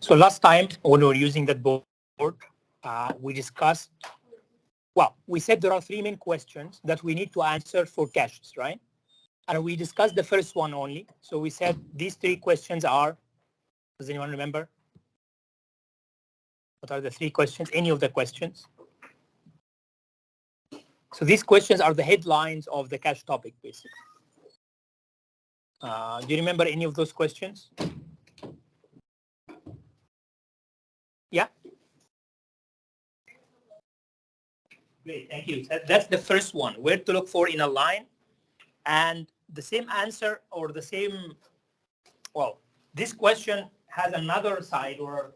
So last time when we were using that board, we discussed, well, we said there are three main questions that we need to answer for caches, right? And we discussed the first one only. So we said these three questions are, does anyone remember? What are the three questions? Any of the questions? So these questions are the headlines of the cache topic, basically. Do you remember any of those questions? Yeah? Great, thank you. That's the first one, where to look for in a line. And the same answer or the same, well, this question has another side or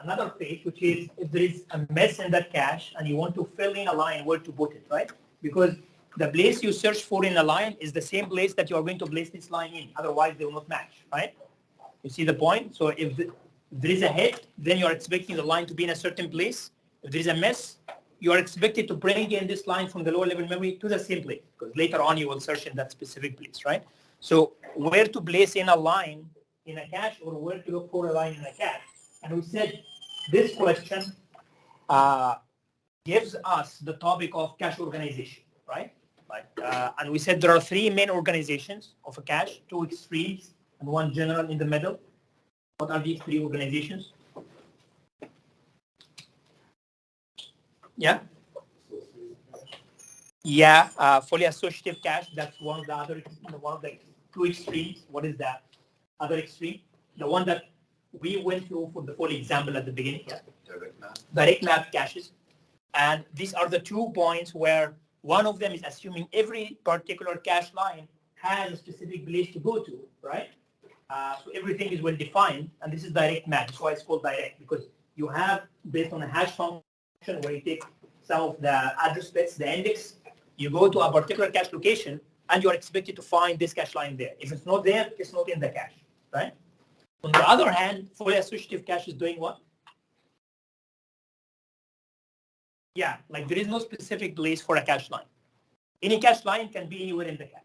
another page, which is if there is a mess in that cache and you want to fill in a line where to put it, right? Because the place you search for in a line is the same place that you are going to place this line in. Otherwise, they will not match, right? You see the point? So if there is a hit, then you're expecting the line to be in a certain place. If there is a mess, you are expected to bring in this line from the lower level memory to the same place, because later on you will search in that specific place, right? So where to place in a line in a cache or where to look for a line in a cache. And we said this question gives us the topic of cache organization, right? And we said there are three main organizations of a cache, two extremes and one general in the middle. What are these three organizations? Yeah? Yeah, fully associative cache, that's one of the two extremes. What is that other extreme? The one that we went through for the full example at the beginning. Yeah. Direct map caches. And these are the 2 points where one of them is assuming every particular cache line has a specific place to go to, right? So everything is well defined, and this is direct map. That's why it's called direct, because you have, based on a hash function, where you take some of the address bits, the index, you go to a particular cache location, and you are expected to find this cache line there. If it's not there, it's not in the cache, right? On the other hand, fully associative cache is doing what? Yeah, like there is no specific place for a cache line. Any cache line can be anywhere in the cache.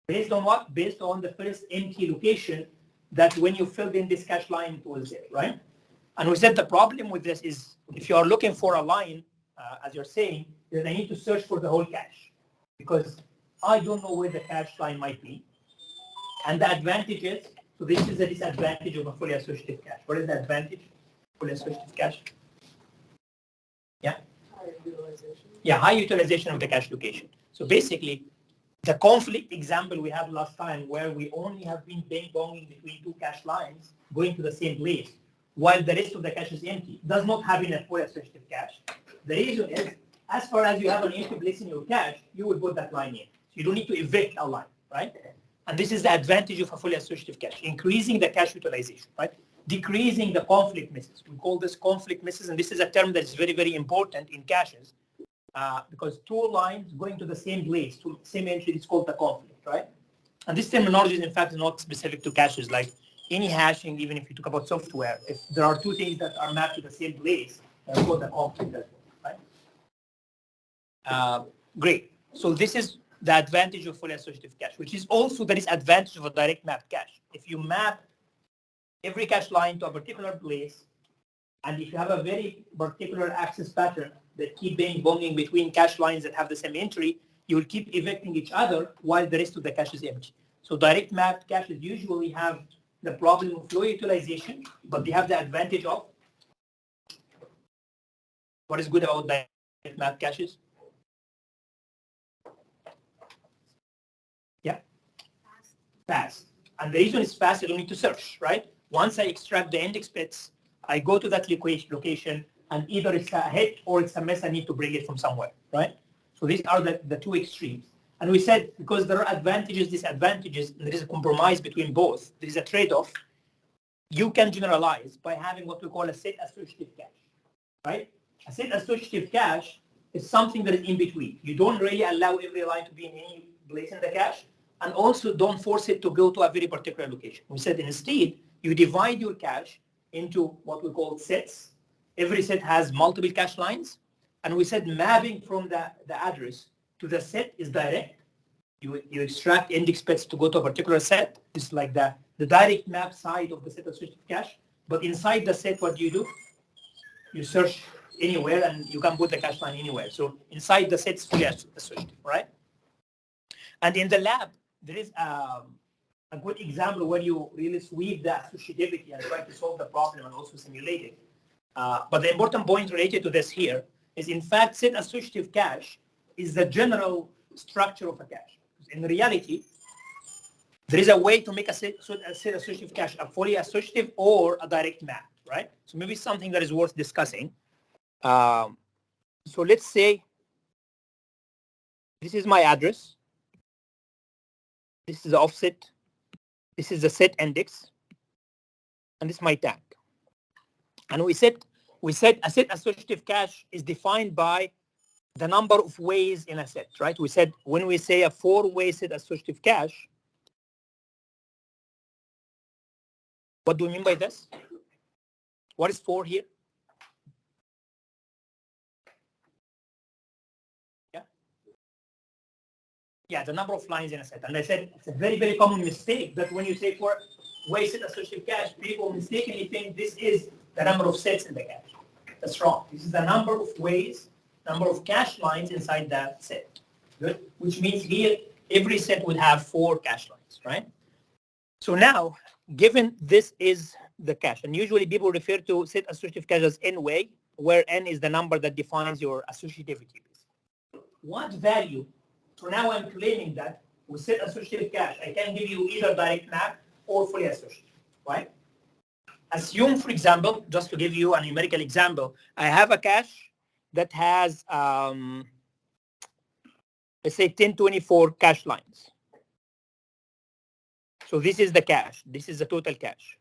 Based on what? Based on the first empty location that when you filled in this cache line, it was there, right? And we said the problem with this is if you are looking for a line, as you're saying, then I need to search for the whole cache because I don't know where the cache line might be. And the advantage is, so this is the disadvantage of a fully associative cache. What is the advantage of fully associative cache? Yeah? High utilization. Yeah, high utilization of the cache location. So basically, the conflict example we had last time where we only have been ping-ponging between two cache lines going to the same place while the rest of the cache is empty does not happen in a fully associative cache. The reason is, as far as you have an empty place in your cache, you will put that line in. So you don't need to evict a line, right? And this is the advantage of a fully associative cache, increasing the cache utilization, right? Decreasing the conflict misses. We call this conflict misses, and this is a term that is very, very important in caches because two lines going to the same place, to the same entry, is called the conflict, right? And this terminology is, in fact, not specific to caches. Like any hashing, even if you talk about software, if there are two things that are mapped to the same place, that's called the conflict as well, right? Great. So this is the advantage of fully associative cache, which is also the disadvantage of a direct map cache. If you map every cache line to a particular place, and if you have a very particular access pattern that keep ping-ponging between cache lines that have the same entry, you will keep evicting each other while the rest of the cache is empty. So direct map caches usually have the problem of low utilization, but they have the advantage of what is good about direct map caches? Yeah? Fast. And the reason it's fast, I don't need to search, right? Once I extract the index bits, I go to that location, and either it's a hit or it's a mess, I need to bring it from somewhere, right? So these are the two extremes. And we said, because there are advantages, disadvantages, and there is a compromise between both, there is a trade-off, you can generalize by having what we call a set associative cache, right? A set associative cache is something that is in between. You don't really allow every line to be in any place in the cache, and also don't force it to go to a very particular location. We said instead, you divide your cache into what we call sets. Every set has multiple cache lines. And we said mapping from the address to the set is direct. You extract index bits to go to a particular set. It's like the direct map side of the set associative cache. But inside the set, what do? You search anywhere and you can put the cache line anywhere. So inside the set is fully associative, right? And in the lab, there is a good example where you really sweep the associativity and try to solve the problem and also simulate it. But the important point related to this here is, in fact, set associative cache is the general structure of a cache. In reality, there is a way to make a set associative cache a fully associative or a direct map, right? So maybe something that is worth discussing. So let's say this is my address. This is the offset. This is the set index. And this is my tag. And we said a set associative cache is defined by the number of ways in a set, right? We said when we say a 4-way set associative cache, what do we mean by this? What is 4 here? Yeah, the number of lines in a set. And I said it's a very, very common mistake that when you say 4-way set associative cache, people mistakenly think this is the number of sets in the cache. That's wrong. This is the number of ways, number of cache lines inside that set. Good. Which means here every set would have 4 cache lines, right? So now, given this is the cache, and usually people refer to set associative cache as n-way, where n is the number that defines your associativity. What value? So now I'm claiming that with set associative cache, I can give you either direct map or fully associative, right? Assume, for example, just to give you a numerical example, I have a cache that has, let's say 1024 cache lines. So this is the cache. This is the total cache.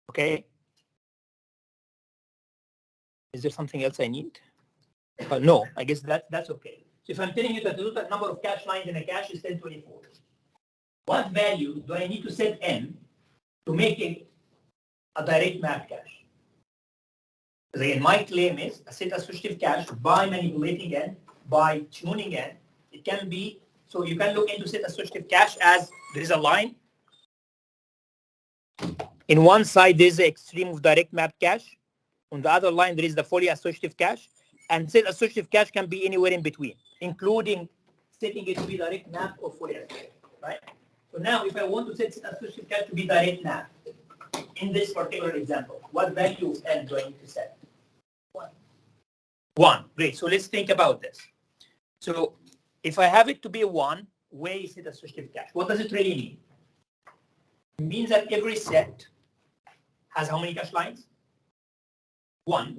Okay. Is there something else I need? No, I guess that's okay. So if I'm telling you that the total number of cache lines in a cache is 1024, what value do I need to set n to make it a direct map cache? Again, my claim is a set associative cache by manipulating n, by tuning n. It can be, so you can look into set associative cache as there is a line. In one side, there is the extreme of direct map cache. On the other line, there is the fully associative cache. And set associative cache can be anywhere in between, including setting it to be direct map or fully associative, right? So now, if I want to set associative cache to be direct map, in this particular example, what value of n do I need to set? 1. Great. So let's think about this. So if I have it to be a 1-way set associative cache, what does it really mean? It means that every set has how many cache lines? 1.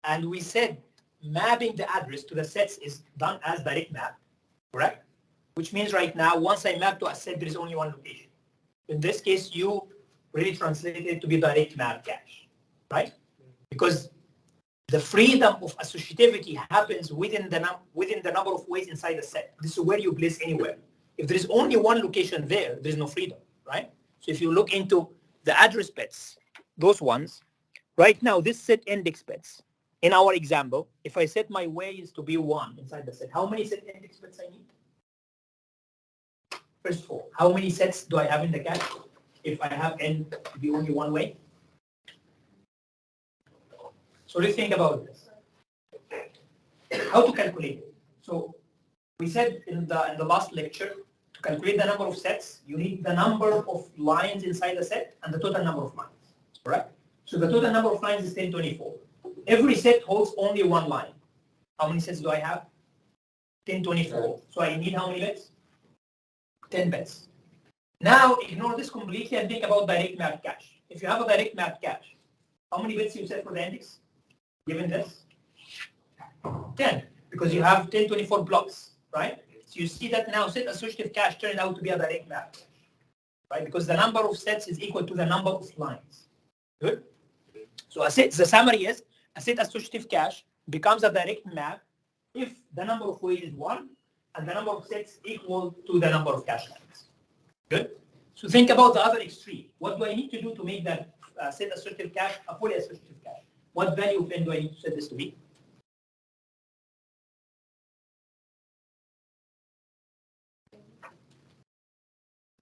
And we said mapping the address to the sets is done as direct map, correct? Which means right now, once I map to a set, there is only one location. In this case, you really translate it to be direct map cache, right? Because the freedom of associativity happens within the number of ways inside the set. This is where you place anywhere. If there is only one location there, there is no freedom, right? So if you look into the address bits, those ones, right now, this set index bits, in our example, if I set my ways to be 1 inside the set, how many set index bits I need? First of all, how many sets do I have in the cache if I have n to be only 1 way? So let's think about this. How to calculate it? So we said in the last lecture, to calculate the number of sets, you need the number of lines inside the set and the total number of lines, correct? So the total number of lines is 1024. Every set holds only 1 line. How many sets do I have? 1024. So I need how many bits? 10 bits. Now ignore this completely and think about direct map cache. If you have a direct map cache, how many bits you set for the index? Given this? 10, because you have 1024 blocks, right? So you see that now set associative cache turned out to be a direct map cache, right? Because the number of sets is equal to the number of lines. Good? So the summary is a set associative cache becomes a direct map if the number of ways is 1 and the number of sets equal to the number of cache lines. Good? So think about the other extreme. What do I need to do to make that set associative cache a fully associative cache? What value of n do I need to set this to be?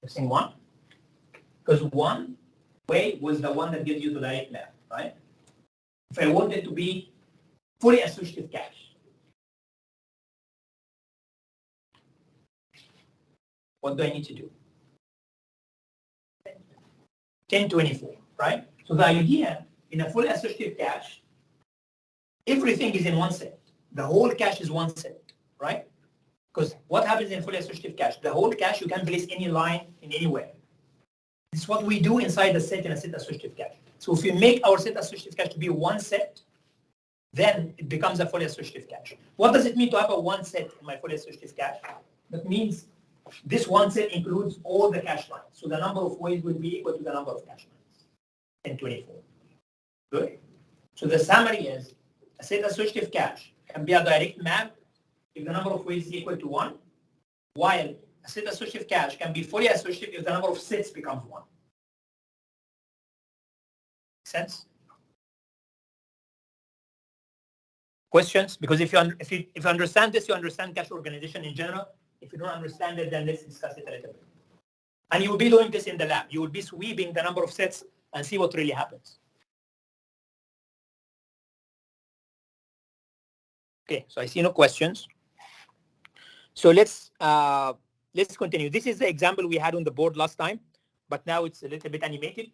You're saying 1? Because 1 way was the one that gives you the direct map, right? If I want it to be fully associative cache, what do I need to do? 1024, right? So the idea in a fully associative cache, everything is in one set. The whole cache is one set, right? Because what happens in fully associative cache? The whole cache, you can place any line in anywhere. This is what we do inside the set in a set associative cache. So if we make our set associative cache to be one set, then it becomes a fully associative cache. What does it mean to have a one set in my fully associative cache? That means this one set includes all the cache lines. So the number of ways will be equal to the number of cache lines, 1024. Good. So the summary is a set associative cache can be a direct map if the number of ways is equal to 1, while a set associative cache can be fully associative if the number of sets becomes 1. Sense? Questions? Because if you understand this, you understand cache organization in general. If you don't understand it, then let's discuss it a little bit. And you will be doing this in the lab. You will be sweeping the number of sets and see what really happens. Okay, so I see no questions. So let's continue. This is the example we had on the board last time, but now it's a little bit animated.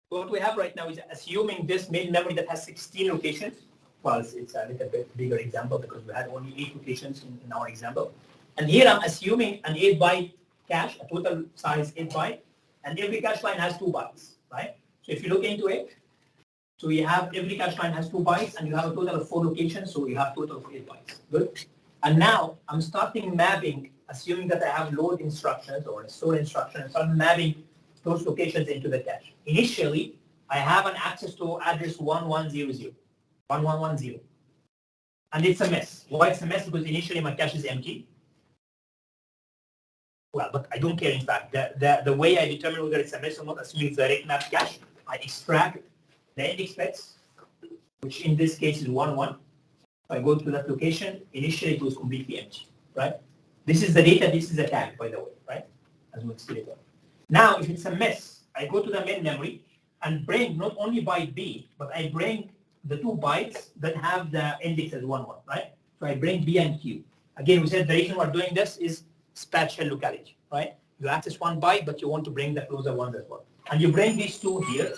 What we have right now is assuming this main memory that has 16 locations. Well, it's a little bit bigger example because we had only 8 locations in our example. And here I'm assuming an 8-byte cache, a total size 8-byte, and every cache line has 2 bytes, right? So if you look into it, so you have every cache line has 2 bytes, and you have a total of 4 locations, so you have a total of 8 bytes. Good. And now I'm starting mapping, assuming that I have load instructions or a store instruction, and start mapping those locations into the cache. Initially, I have an access to address 1100, 1110. And it's a mess. Why it's a mess? Because initially my cache is empty. Well, but I don't care in fact. The way I determine whether it's a mess or not, assuming it's a direct map cache, I extract the index bits, which in this case is 11. I go to that location, initially it was completely empty, right? This is the data, this is the tag, by the way, right? As we'll see later. Now, if it's a mess, I go to the main memory and bring not only byte B, but I bring the 2 bytes that have the index as 11, right? So I bring B and Q. Again, we said the reason we're doing this is spatial locality, right? You access 1 byte, but you want to bring the closer ones as well. And you bring these 2 here,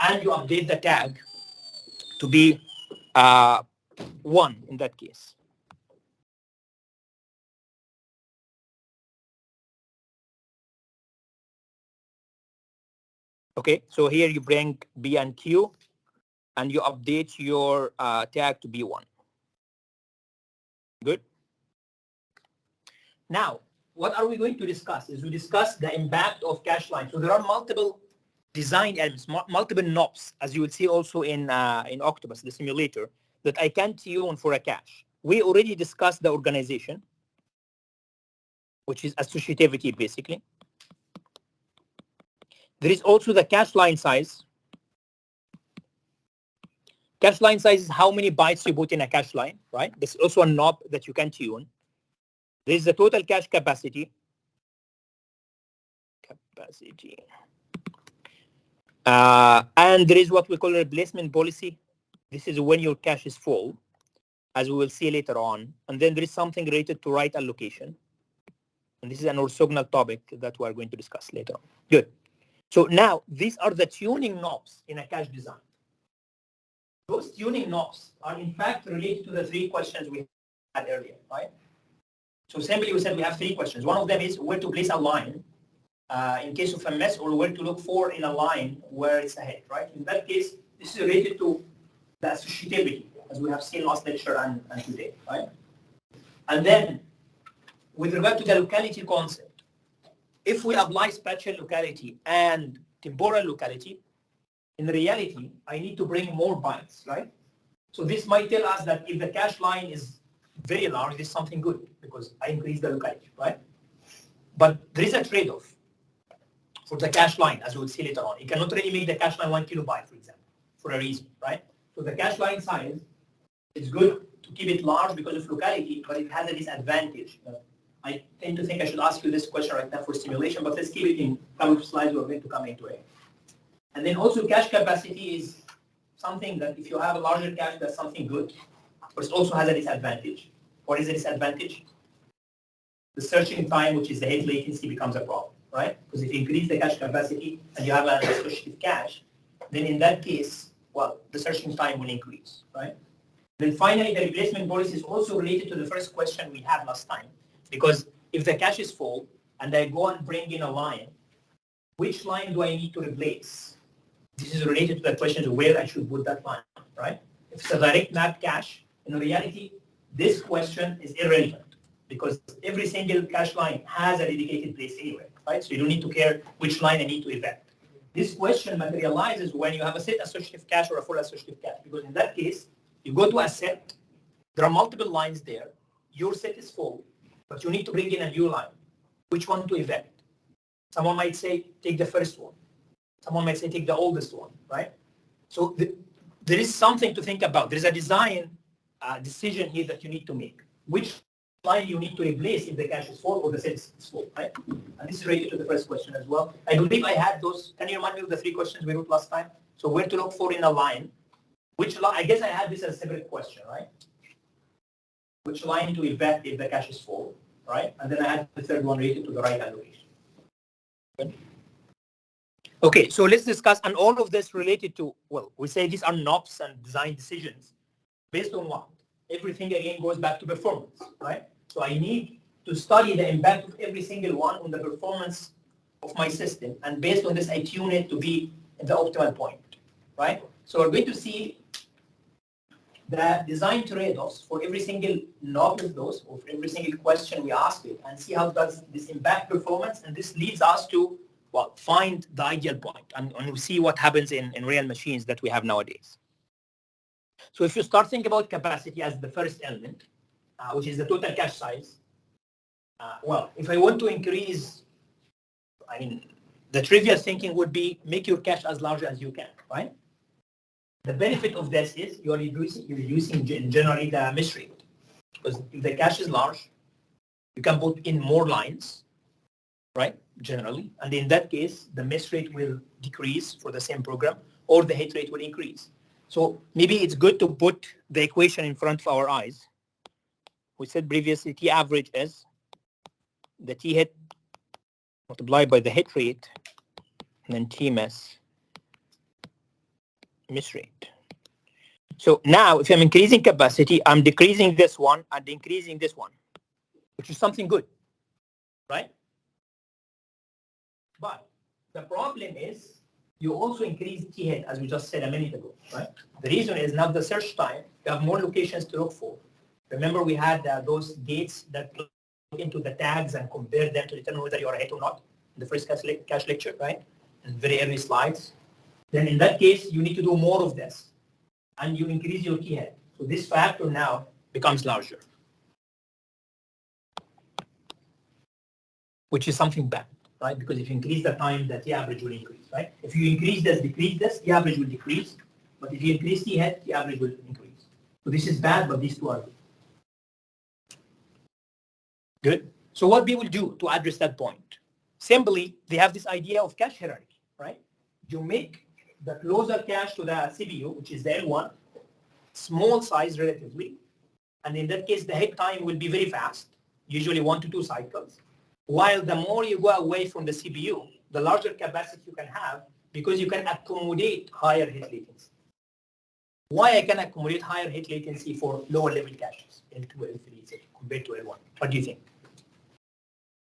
and you update the tag to be 1 in that case. Okay, so here you bring B and Q, and you update your tag to be 1. Good. Now, what are we going to discuss? Is we discuss the impact of cache lines. So there are multiple design elements, multiple knobs, as you will see also in Octopus, the simulator, that I can tune for a cache. We already discussed the organization, which is associativity, basically. There is also the cache line size. Cache line size is how many bytes you put in a cache line, right? This is also a knob that you can tune. There is the total cache capacity. And there is what we call replacement policy. This is when your cache is full, as we will see later on. And then there is something related to write allocation. And this is an orthogonal topic that we're going to discuss later on. Good. So now, these are the tuning knobs in a cache design. Those tuning knobs are in fact related to the 3 questions we had earlier, right? So simply we said we have 3 questions. One of them is where to place a line in case of a mess, or where to look for in a line where it's ahead, right? In that case, this is related to the associativity, as we have seen last lecture and today, right? And then, with regard to the locality concept, if we apply spatial locality and temporal locality, in reality, I need to bring more bytes, right? So this might tell us that if the cache line is very large, this is something good because I increase the locality, right? But there is a trade-off for the cache line, as we'll see later on. You cannot really make the cache line 1 kilobyte, for example, for a reason, right? So the cache line size is good to keep it large because of locality, but it has a disadvantage. I tend to think I should ask you this question right now for simulation, but let's keep it in a couple of slides. We're going to come into it. And then also cache capacity is something that if you have a larger cache, that's something good, but it also has a disadvantage. What is the disadvantage? The searching time, which is the head latency, becomes a problem, right? Because if you increase the cache capacity and you have an associative cache, then in that case, well, the searching time will increase, right? Then finally, the replacement policy is also related to the first question we had last time, because if the cache is full and I go and bring in a line, which line do I need to replace? This is related to the question of where I should put that line, right? If it's a direct map cache, in reality, this question is irrelevant because every single cache line has a dedicated place anyway, right? So you don't need to care which line I need to evac. This question materializes when you have a set associative cache or a full associative cache, because in that case, you go to a set, there are multiple lines there, your set is full, but you need to bring in a new line. Which one to evac? Someone might say, take the first one. Someone might say, take the oldest one, right? So there is something to think about. There's a design decision here that you need to make. Which line you need to replace if the cache is full or the set is full, right? And this is related to the first question as well. I believe I had those. Can you remind me of the 3 questions we wrote last time? So where to look for in a line? Which line? I guess I had this as a separate question, right? Which line to evac if the cache is full, right? And then I had the third one related to the right-hand location. Good. Okay, so let's discuss, and all of this related to, well, we say these are knobs and design decisions. Based on what? Everything again goes back to performance, right? So I need to study the impact of every single one on the performance of my system, and based on this, I tune it to be at the optimal point, right? So we're going to see the design trade-offs for every single knob of those, or for every single question we ask it, and see how does this impact performance, and this leads us to, well, find the ideal point, and we see what happens in real machines that we have nowadays. So if you start thinking about capacity as the first element, which is the total cache size, well, if I want to increase, I mean, the trivial thinking would be make your cache as large as you can, right? The benefit of this is you're reducing generally the miss rate, because if the cache is large, you can put in more lines, right, generally, and in that case, the miss rate will decrease for the same program, or the hit rate will increase. So maybe it's good to put the equation in front of our eyes. We said previously T average is the T hit multiplied by the hit rate, and then T miss rate. So now if I'm increasing capacity, I'm decreasing this one and increasing this one, which is something good, right? But the problem is you also increase T-head, as we just said a minute ago, right? The reason is now the search time, you have more locations to look for. Remember we had those gates that look into the tags and compare them to determine whether you are a hit or not in the first cache lecture, right? In very early slides. Then in that case, you need to do more of this, and you increase your T-head. So this factor now becomes larger, which is something bad, right? Because if you increase the time, the T-average will increase, right? If you increase this, decrease this, T-average will decrease. But if you increase T-head, T-average will increase. So this is bad, but these two are good. Good. So what people do to address that point? Simply, they have this idea of cache hierarchy, right? You make the closer cache to the CPU, which is the L1, small size relatively, and in that case, the hit time will be very fast, usually 1 to 2 cycles. While the more you go away from the CPU, the larger capacity you can have because you can accommodate higher hit latency. Why I can accommodate higher hit latency for lower level caches, L2, L3, compared to L1? What do you think?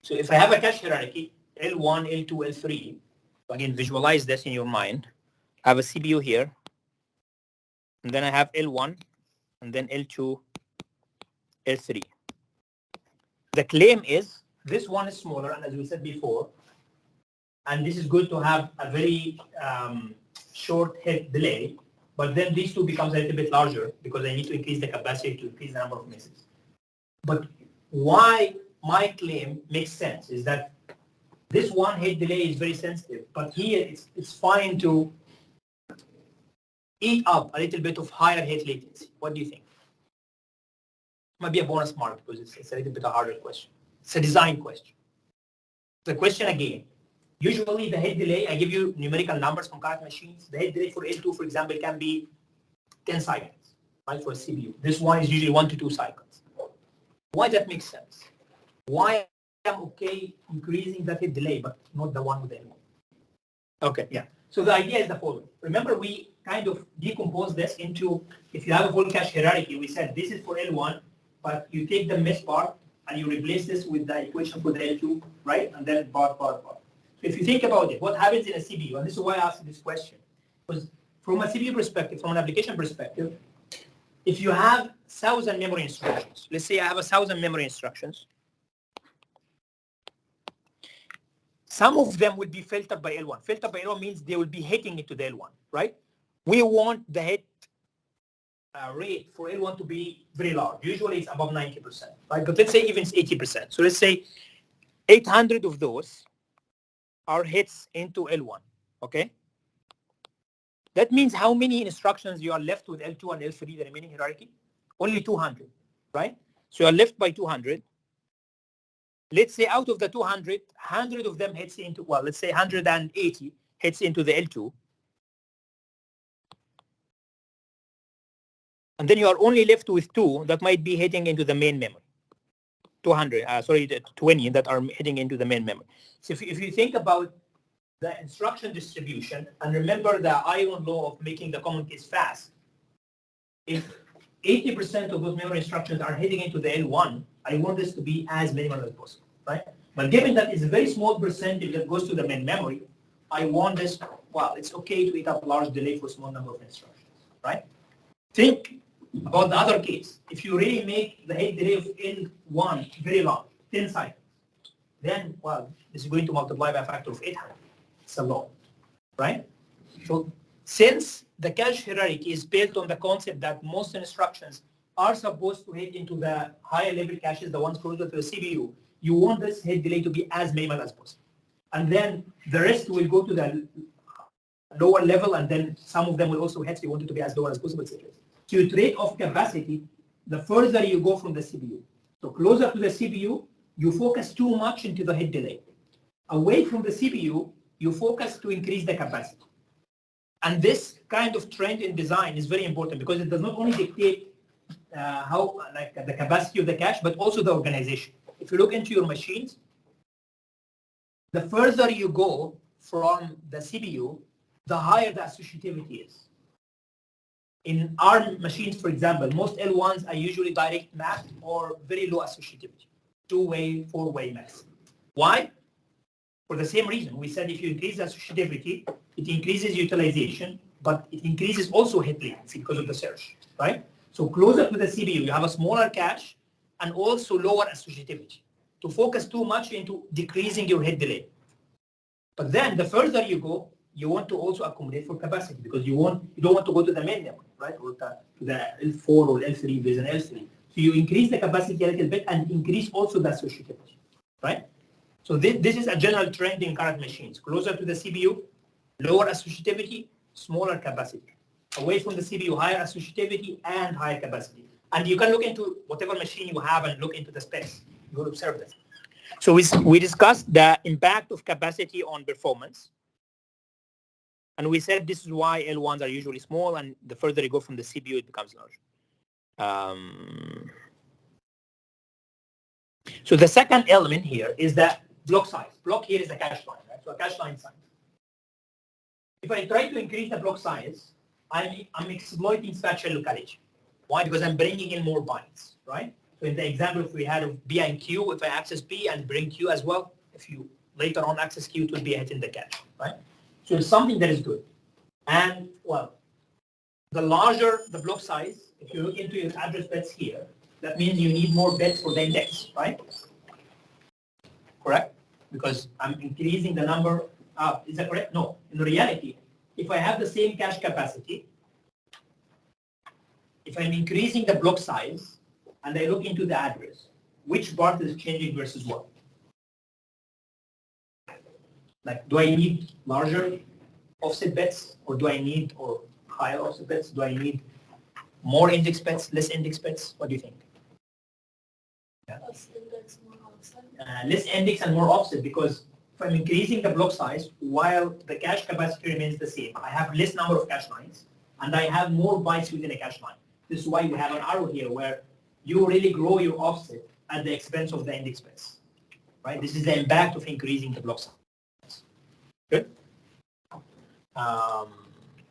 So if I have a cache hierarchy, L1, L2, L3, again, visualize this in your mind. I have a CPU here, and then I have L1, and then L2, L3. The claim is this one is smaller, and as we said before, and this is good to have a very short hit delay, but then these two becomes a little bit larger because I need to increase the capacity to increase the number of misses. But why my claim makes sense is that this one hit delay is very sensitive, but here it's fine to eat up a little bit of higher hit latency. What do you think? Might be a bonus mark because it's a little bit a harder question. It's a design question. The question again, usually the head delay, I give you numerical numbers from current machines. The head delay for L2, for example, can be 10 cycles, right, for a CPU. This one is usually 1 to 2 cycles. Why that makes sense? Why I'm okay increasing that head delay, but not the one with L1? Okay, yeah. So the idea is the following. Remember, we kind of decompose this into, if you have a full cache hierarchy, we said this is for L1, but you take the miss part and you replace this with the equation for the L2, right? And then part. So if you think about it, what happens in a CPU, and this is why I asked this question, because from a CPU perspective, from an application perspective, if you have 1,000 memory instructions, let's say I have 1,000 memory instructions, some of them will be filtered by L1. Filtered by L1 means they will be hitting into the L1, right? We want the hit rate for L1 to be very large. Usually it's above 90%, right? But let's say even it's 80%. So let's say 800 of those are hits into L1, okay? That means how many instructions you are left with L2 and L3, the remaining hierarchy? Only 200, right? So you are left by 200. Let's say out of the 200, 100 of them hits into, well, let's say 180 hits into the L2. And then you are only left with 2 that might be hitting into the main memory. 20 that are hitting into the main memory. So if you think about the instruction distribution, and remember the ion law of making the common case fast, if 80% of those memory instructions are hitting into the L1, I want this to be as minimal as possible, right? But given that it's a very small percentage that goes to the main memory, I want this, well, it's okay to eat up a large delay for a small number of instructions, right? Think about the other case. If you really make the head delay of L1 very large, 10 cycles, then, well, this is going to multiply by a factor of 800. It's a lot, right? So since the cache hierarchy is built on the concept that most instructions are supposed to hit into the higher level caches, the ones closer to the CPU, you want this head delay to be as minimal as possible. And then the rest will go to the lower level, and then some of them will also hit, so you want it to be as low as possible. So you trade off capacity the further you go from the CPU. So closer to the CPU, you focus too much into the head delay. Away from the CPU, you focus to increase the capacity. And this kind of trend in design is very important because it does not only dictate the capacity of the cache, but also the organization. If you look into your machines, the further you go from the CPU, the higher the associativity is. In our machines, for example, most L1s are usually direct mapped or very low associativity, 2-way, 4-way maps. Why? For the same reason. We said if you increase the associativity, it increases utilization, but it increases also hit latency because of the search, right? So closer to the CPU, you have a smaller cache and also lower associativity to focus too much into decreasing your hit delay. But then the further you go, you want to also accommodate for capacity because you don't want to go to the main memory, right? Or to the L4 or L3, there's an L3. So you increase the capacity a little bit and increase also the associativity, right? So this is a general trend in current machines. Closer to the CPU, lower associativity, smaller capacity. Away from the CPU, higher associativity and higher capacity. And you can look into whatever machine you have and look into the specs. You will observe this. So we discussed the impact of capacity on performance. And we said this is why L1s are usually small, and the further you go from the CPU, it becomes larger. So the second element here is the block size. Block here is the cache line, right? So a cache line size. If I try to increase the block size, I'm exploiting spatial locality. Why? Because I'm bringing in more bytes, right? So in the example, if we had of B and Q, if I access B and bring Q as well, if you later on access Q, it will be a hit in the cache, right? So it's something that is good. And, well, the larger the block size, if you look into your address bits here, that means you need more bits for the index, right? Correct? Because I'm increasing the number. Is that correct? No. In reality, if I have the same cache capacity, if I'm increasing the block size and I look into the address, which part is changing versus what? Like, do I need larger offset bits, or do I need higher offset bits? Do I need more index bits, less index bits? What do you think? Yeah. Less index, more offset. less index and more offset, because if I'm increasing the block size while the cache capacity remains the same, I have less number of cache lines and I have more bytes within a cache line. This is why we have an arrow here where you really grow your offset at the expense of the index space, right? This is the impact of increasing the block size. Good.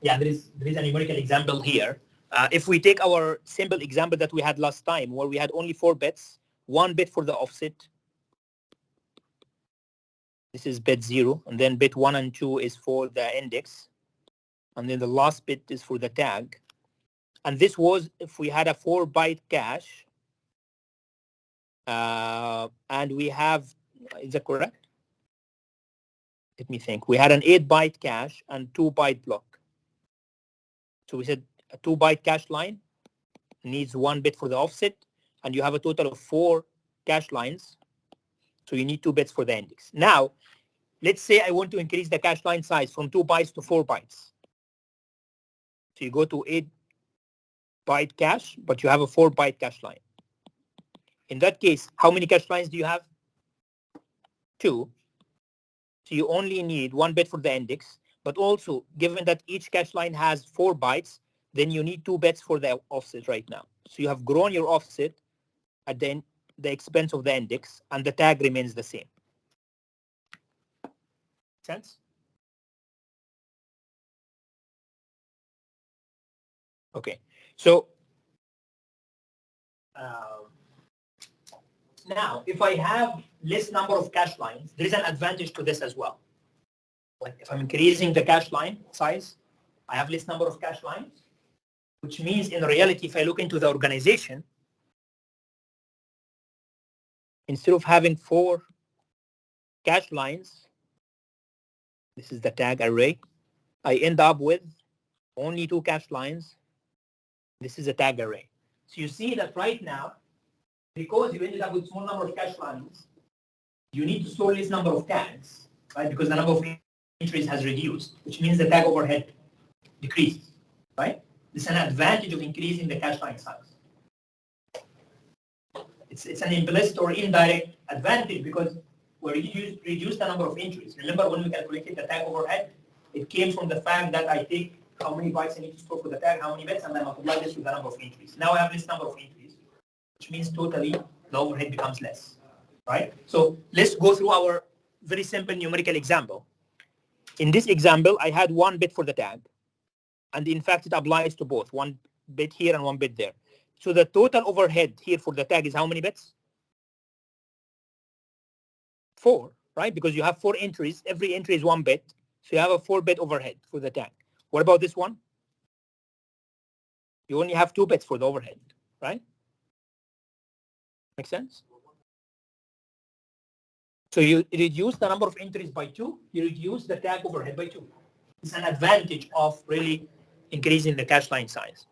Yeah, there is a numerical example here. If we take our simple example that we had last time, where we had only 4 bits, 1 bit for the offset. This is bit 0, and then bit 1 and 2 is for the index, and then the last bit is for the tag. And this was if we had a 4-byte cache, and we have, is that correct? Let me think. We had an 8-byte cache and 2-byte block. So we said a 2-byte cache line needs 1 bit for the offset, and you have a total of 4 cache lines. So you need 2 bits for the index. Now, let's say I want to increase the cache line size from 2 bytes to 4 bytes. So you go to 8-byte cache, but you have a 4-byte cache line. In that case, how many cache lines do you have? 2. So you only need 1 bit for the index, but also given that each cache line has 4 bytes, then you need 2 bits for the offset right now. So you have grown your offset at the expense of the index, and the tag remains the same. Sense? Okay, so now if I have less number of cache lines, there is an advantage to this as well. Like if I'm increasing the cache line size, I have less number of cache lines, which means in reality, if I look into the organization, instead of having 4 cache lines, this is the tag array, I end up with only 2 cache lines. This is a tag array. So you see that right now, because you ended up with small number of cache lines, you need to store this number of tags, right? Because the number of entries has reduced, which means the tag overhead decreases, right? This is an advantage of increasing the cache line size. It's an implicit or indirect advantage because we reduce the number of entries. Remember when we calculated the tag overhead, it came from the fact that I take how many bytes I need to store for the tag, how many bits, and then multiply this with the number of entries. Now I have this number of entries, which means totally the overhead becomes less, right? So let's go through our very simple numerical example. In this example, I had 1 bit for the tag, and in fact, it applies to both, 1 bit here and 1 bit there. So the total overhead here for the tag is how many bits? 4, right? Because you have 4 entries. Every entry is 1 bit. So you have a 4-bit overhead for the tag. What about this one? You only have 2 bits for the overhead, right? Make sense? So you reduce the number of entries by 2. You reduce the tag overhead by 2. It's an advantage of really increasing the cache line size.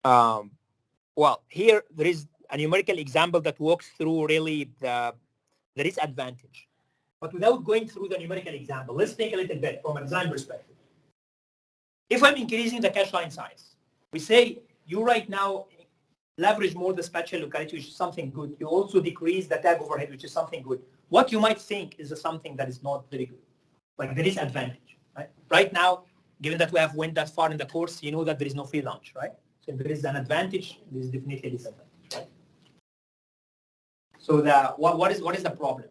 Well, here there is a numerical example that walks through really the disadvantage. But without going through the numerical example, let's think a little bit from a design perspective. If I'm increasing the cache line size, we say you right now leverage more the spatial locality, which is something good. You also decrease the tag overhead, which is something good. What you might think is something that is not very good. Like there is advantage, right? Right now, given that we have went that far in the course, you know that there is no free lunch, right? So if there is an advantage, there is definitely a disadvantage, right? So what is the problem?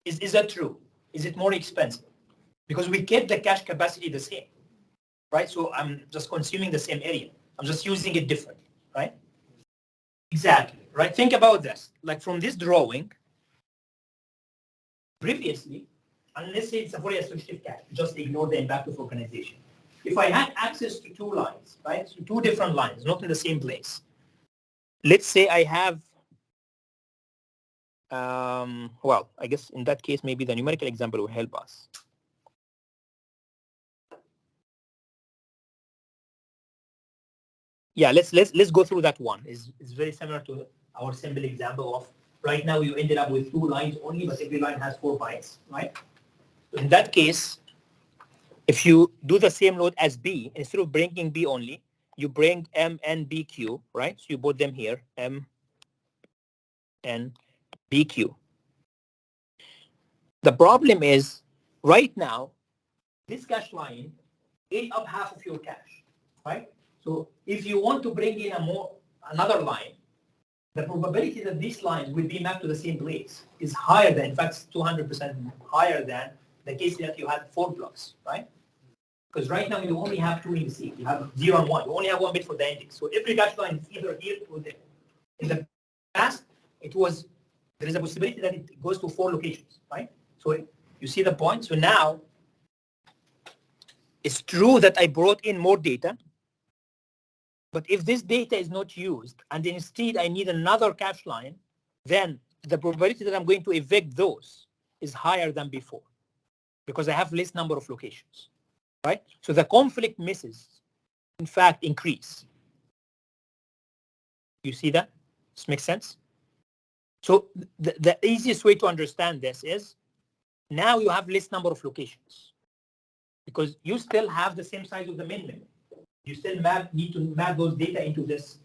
Is that true? Is it more expensive? Because we kept the cache capacity the same, right? So I'm just consuming the same area. I'm just using it differently, right? Exactly, right? Think about this. Like from this drawing, previously, and let's say it's a fully associative cache, just ignore the impact of organization. If I had access to 2 lines, right? So 2 different lines, not in the same place. Let's say I have, well, I guess in that case, maybe the numerical example will help us. Yeah, let's go through that one. It's very similar to our simple example of right now you ended up with 2 lines only, but every line has 4 bytes, right? So in that case, if you do the same load as B, instead of bringing B only, you bring M, N, B, Q, right? So you put them here, M, N, B, Q. The problem is, right now, this cache line ate up half of your cache, right? So if you want to bring in another line, the probability that these lines will be mapped to the same place is higher than, in fact, 200% higher than the case that you had 4 blocks, right? Because right now you only have 2 indices. You have 0 and 1. You only have 1 bit for the index. So every cache line is either here or there. In the past, there is a possibility that it goes to 4 locations, right? So you see the point? So now, it's true that I brought in more data, but if this data is not used, and instead I need another cache line, then the probability that I'm going to evict those is higher than before, because I have less number of locations, right? So the conflict misses, in fact, increase. You see that? This makes sense? So the easiest way to understand this is, now you have less number of locations, because you still have the same size of the main memory. You still need to map those data into this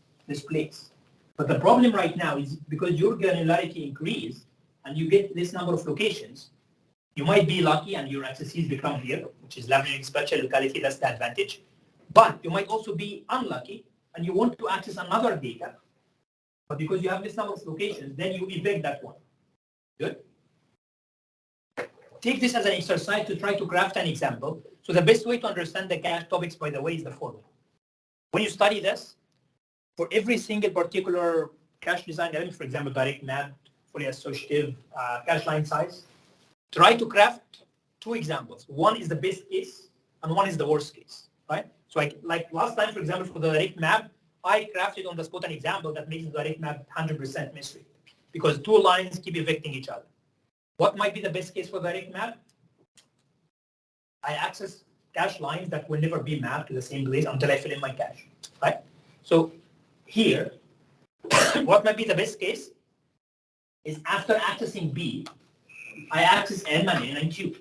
place. But the problem right now is because your granularity increased and you get this number of locations, you might be lucky and your accesses become here, which is leveraging spatial locality. That's the advantage. But you might also be unlucky and you want to access another data, but because you have this number of locations, then you evict that one. Good? Take this as an exercise to try to craft an example. So the best way to understand the cache topics, by the way, is the following. When you study this, for every single particular cache design element, for example, direct map, fully associative, cache line size, try to craft 2 examples. One is the best case, and one is the worst case, right? So like last time, for example, for the direct map, I crafted on the spot an example that makes the direct map 100% miss rate, because 2 lines keep evicting each other. What might be the best case for direct map? I access cache lines that will never be mapped to the same place until I fill in my cache, right? So here, what might be the best case is after accessing B, I access M and N and Q.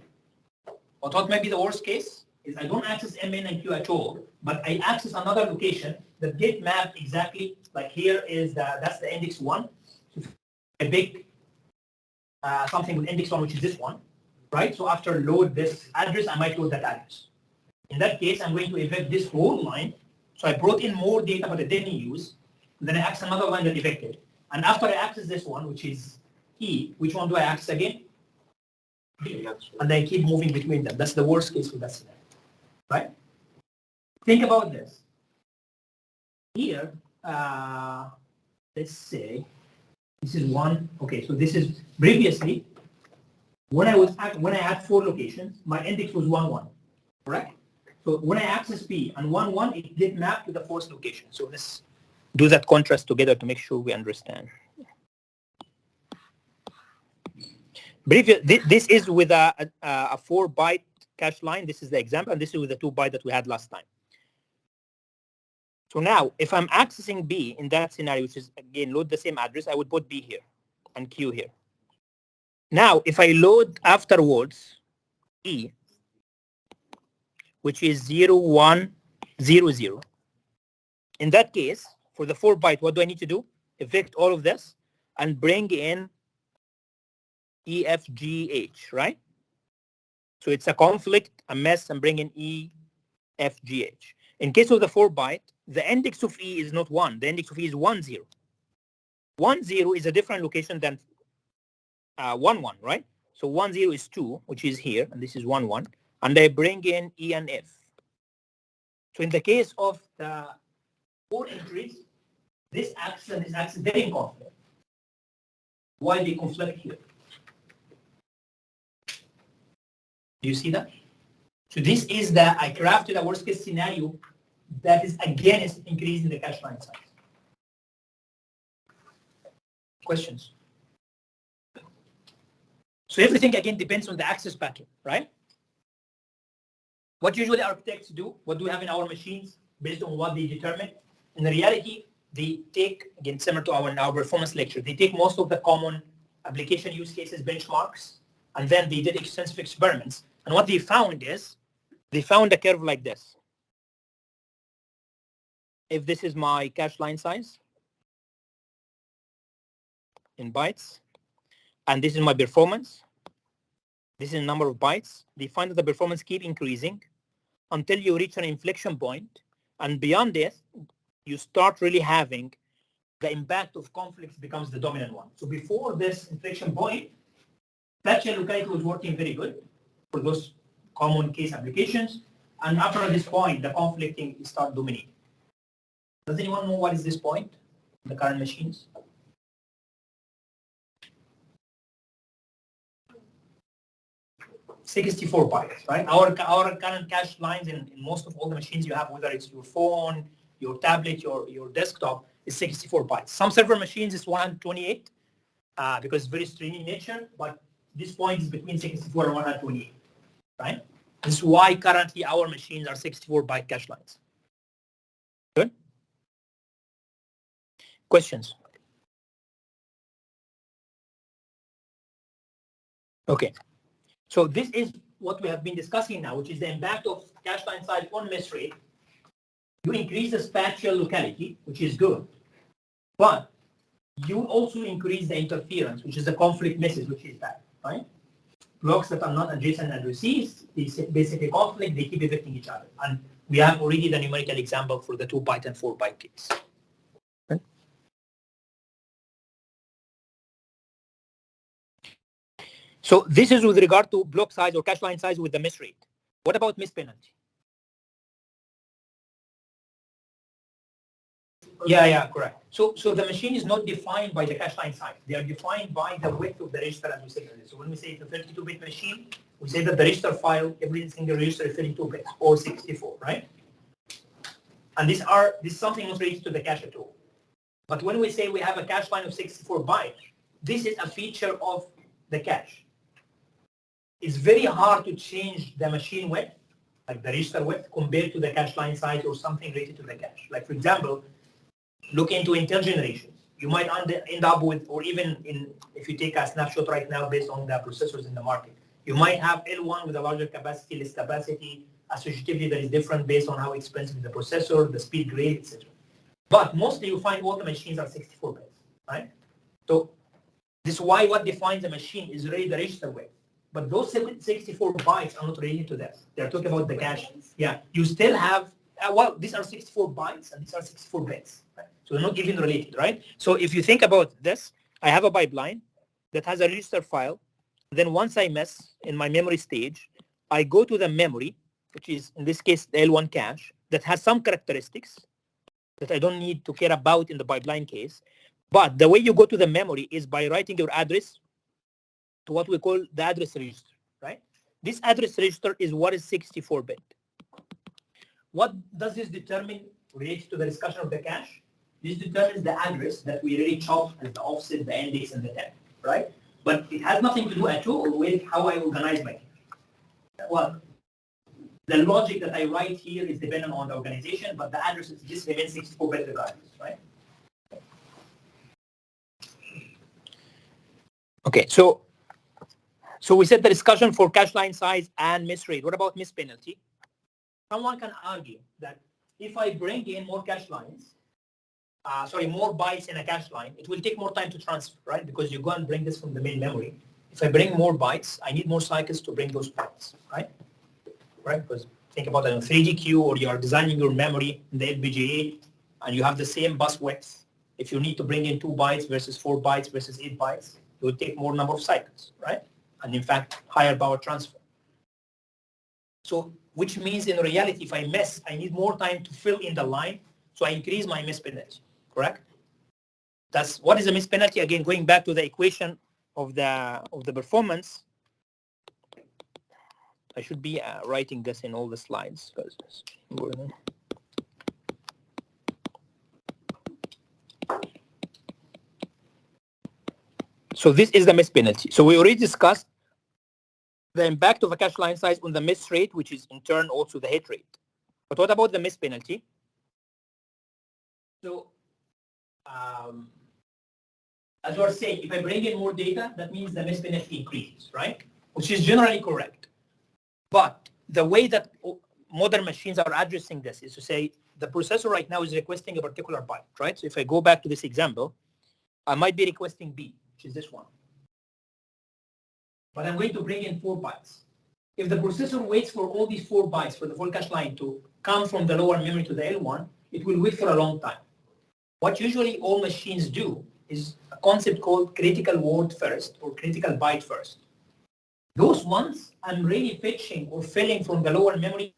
But what might be the worst case is I don't access M, N, and Q at all, but I access another location that get mapped exactly like here is that's the index 1. So a big something with index 1, which is this one, right? So after load this address, I might load that address. In that case, I'm going to evict this whole line. So I brought in more data, but I didn't use. And then I access another line that evicted. And after I access this one, which is E, which one do I access again? B. And I keep moving between them. That's the worst case for that scenario, right? Think about this. Here, let's say this is 1. Okay, so this is previously when I had 4 locations, my index was 1, 1, correct? So when I access P and 1, 1, it did map to the 4th location. So let's do that contrast together to make sure we understand. This is with a 4-byte cache line. This is the example, and this is with the 2-byte that we had last time. So now, if I'm accessing B in that scenario, which is, again, load the same address, I would put B here and Q here. Now, if I load afterwards E, which is 0, 1, 0, 0, in that case, for the 4-byte, what do I need to do? Evict all of this and bring in E, F, G, H, right? So it's a conflict, a mess, and bring in E, F, G, H. In case of the 4-byte, the index of E is not 1. The index of E is 1, 0. 1, 0 is a different location than 1, 1, right? So 1, 0 is 2, which is here, and this is 1, 1. And I bring in E and F. So in the case of the 4 entries, this axis and this axis, they're in conflict. Why they conflict here? Do you see that? So this is I crafted a worst case scenario that is against increasing the cache line size. Questions? So everything again depends on the access pattern, right? What usually architects do, what do we have in our machines based on what they determine? In reality, they take, again, similar to our performance lecture, they take most of the common application use cases benchmarks, and then they did extensive experiments. And what they found is, they found a curve like this. if this is my cache line size in bytes, and this is my performance, this is the number of bytes, they find that the performance keep increasing until you reach an inflection point, and beyond this, you start really having the impact of conflicts becomes the dominant one. So before this inflection point, spatial locality was working very good for those common case applications, and after this point, the conflicting start dominating. Does anyone know what is this point in the current machines? $64 bytes, right? Our current cache lines in most of all the machines you have, whether it's your phone, your tablet, your desktop, is 64 bytes. Some server machines is 128 because it's very streaming in nature, but this point is between 64 and 128, right? This is why currently our machines are 64 byte cache lines. Good? Questions? Okay. So this is what we have been discussing now, which is the impact of cache line size on miss rate. You increase the spatial locality, which is good, but you also increase the interference, which is the conflict misses, which is bad, right? Blocks that are not adjacent addressees, they basically conflict, they keep evicting each other. And we have already the numerical example for the 2 byte and 4 byte case. Okay. So this is with regard to block size or cache line size with the miss rate. What about miss penalty? Yeah, correct. So the machine is not defined by the cache line size. They are defined by the width of the register, as we said earlier. So when we say it's a 32-bit machine, we say that the register file, every single register is 32 bits or 64, right? And this is something not related to the cache at all. But when we say we have a cache line of 64 bytes, this is a feature of the cache. It's very hard to change the machine width, like the register width, compared to the cache line size or something related to the cache. Like, for example, look into Intel generations. You might end up with, or even if you take a snapshot right now based on the processors in the market, you might have L1 with a larger capacity, less capacity, associativity that is different based on how expensive the processor, the speed grade, etc. But mostly you find all the machines are 64 bits, right? So this is why what defines a machine is really the register width. But those 64 bytes are not related to that. They're talking about the cache. Yeah, you still have, well, these are 64 bytes and these are 64 bits. Right? So they're not even related, right? So if you think about this, I have a pipeline that has a register file. Then once I mess in my memory stage, I go to the memory, which is in this case the L1 cache, that has some characteristics that I don't need to care about in the pipeline case. But the way you go to the memory is by writing your address to what we call the address register, right? This address register is what is 64-bit. What does this determine related to the discussion of the cache? This determines the address that we really chop as the offset, the index, and the tag, right? But it has nothing to do at all with how I organize my cache. Well, the logic that I write here is dependent on the organization, but the address is just remains 64-bit regardless, right? Okay, so we said the discussion for cache line size and miss rate. What about miss penalty? Someone can argue that if I bring in more cache lines, more bytes in a cache line, it will take more time to transfer, right? Because you go and bring this from the main memory. If I bring more bytes, I need more cycles to bring those bytes, right? Right? Because think about it, a 3GQ, or you are designing your memory in the FPGA, and you have the same bus width. If you need to bring in 2 bytes versus 4 bytes versus 8 bytes, it will take more number of cycles, right? And in fact, higher power transfer. So, which means in reality, if I miss, I need more time to fill in the line, so I increase my miss penalty, correct? That's what is a miss penalty? Again, going back to the equation of the performance, I should be writing this in all the slides. So this is the miss penalty. So we already discussed the impact of a cache line size on the miss rate, which is in turn also the hit rate. But what about the miss penalty? So as you are saying, if I bring in more data, that means the miss penalty increases, right? Which is generally correct. But the way that modern machines are addressing this is to say the processor right now is requesting a particular byte, right? So if I go back to this example, I might be requesting B, which is this one. But I'm going to bring in 4 bytes. If the processor waits for all these 4 bytes for the full cache line to come from the lower memory to the L1, it will wait for a long time. What usually all machines do is a concept called critical word first or critical byte first. Those ones I'm really fetching or filling from the lower memory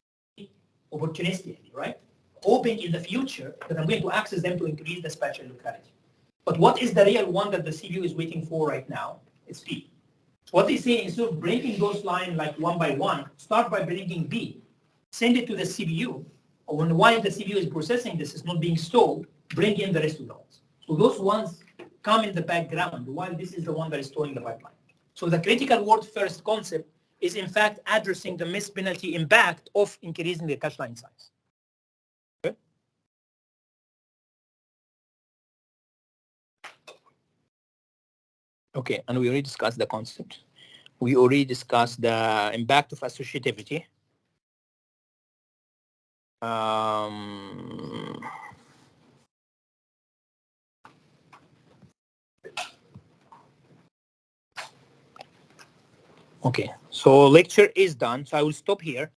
opportunistically, right? Hoping in the future that I'm going to access them to increase the spatial locality. But what is the real one that the CPU is waiting for right now? It's B. So what they say, instead of breaking those lines like one by one, start by bringing B, send it to the CPU, or while the CPU is processing this, is not being stalled, bring in the rest of the ones. So those ones come in the background while this is the one that is stalling the pipeline. So the critical word first concept is in fact addressing the missed penalty impact of increasing the cache line size. Okay. Okay, and we already discussed the concept. We already discussed the impact of associativity. Okay, so lecture is done. So I will stop here.